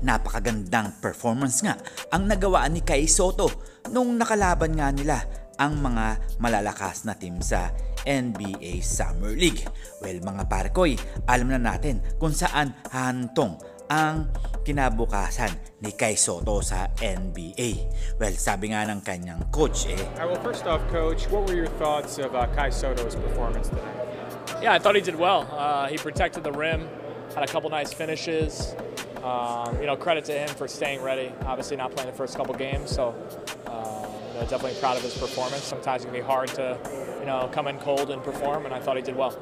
Napakagandang performance nga ang nagawa ni Kai Sotto nung nakalaban nga nila ang mga malalakas na team sa NBA Summer League. Well mga parkoy, alam na natin kung saan hahantong ang kinabukasan ni Kai Sotto sa NBA. Well, sabi nga ng kanyang coach well, first off, Coach, what were your thoughts of Kai Sotto's performance today? Yeah, I thought he did well. He protected the rim, had a couple nice finishes. Credit to him for staying ready. Obviously not playing the first couple games, so definitely proud of his performance. Sometimes it can be hard to, come in cold and perform, and I thought he did well.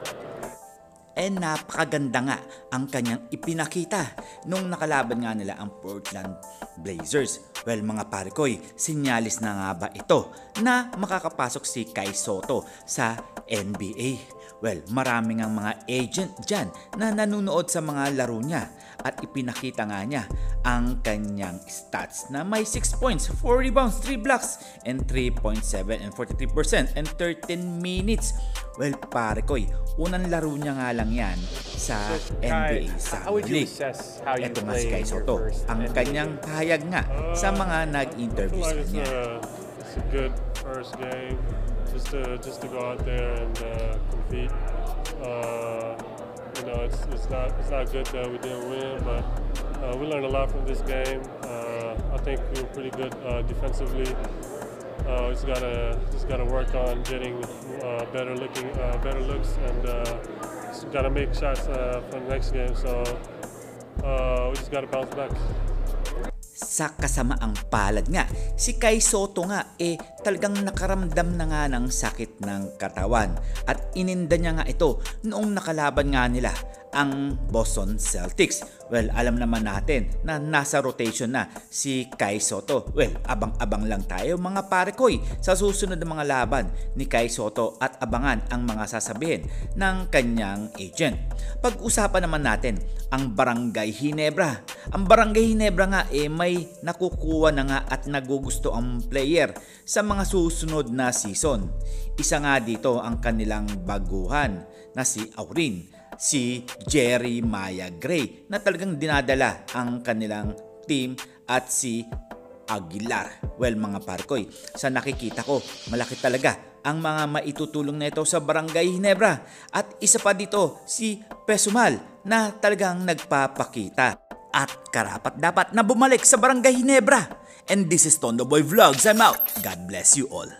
Napakaganda nga ang kanyang ipinakita nung nakalaban nga nila ang Portland Blazers. Well mga parikoy, sinyalis na nga ba ito na makakapasok si Kai Sotto sa NBA? Well, maraming ang mga agent dyan na nanunood sa mga laro niya at ipinakita nga niya ang kanyang stats na may 6 points, 4 rebounds, 3 blocks, and 3.7 and 43% and 13 minutes. Well, pare ko'y, unang laro niya nga lang yan sa NBA Summer League. Ito nga si Kai Sotto, ang kanyang pahayag nga sa mga nag-interview sa kanya. It's a good first game. Just to go out there and compete. It's not good that we didn't win, but we learned a lot from this game. I think we were pretty good defensively. We just gotta work on getting better looks, and just gotta make shots for the next game. So we just gotta bounce back. Sa kasamaang palad nga, si Kai Sotto nga talagang nakaramdam na nga ng sakit ng katawan at ininda niya nga ito noong nakalaban nga nila ang Boston Celtics. Well, alam naman natin na nasa rotation na si Kai Sotto. Well, abang-abang lang tayo mga parekoy sa susunod na mga laban ni Kai Sotto at abangan ang mga sasabihin ng kanyang agent. Pag-usapan naman natin ang Barangay Ginebra. Ang Barangay Ginebra nga may nakukuha na nga at nagugusto ang player sa mga susunod na season. Isa nga dito ang kanilang baguhan na si Aurin, si Jeremiah Gray na talagang dinadala ang kanilang team at si Aguilar. Well mga parkoy, sa nakikita ko malaki talaga ang mga maitutulong na ito sa Barangay Ginebra at isa pa dito si Pesumal na talagang nagpapakita at karapat dapat na bumalik sa Barangay Ginebra. And this is Tondo Boy Vlogs. I'm out. God bless you all.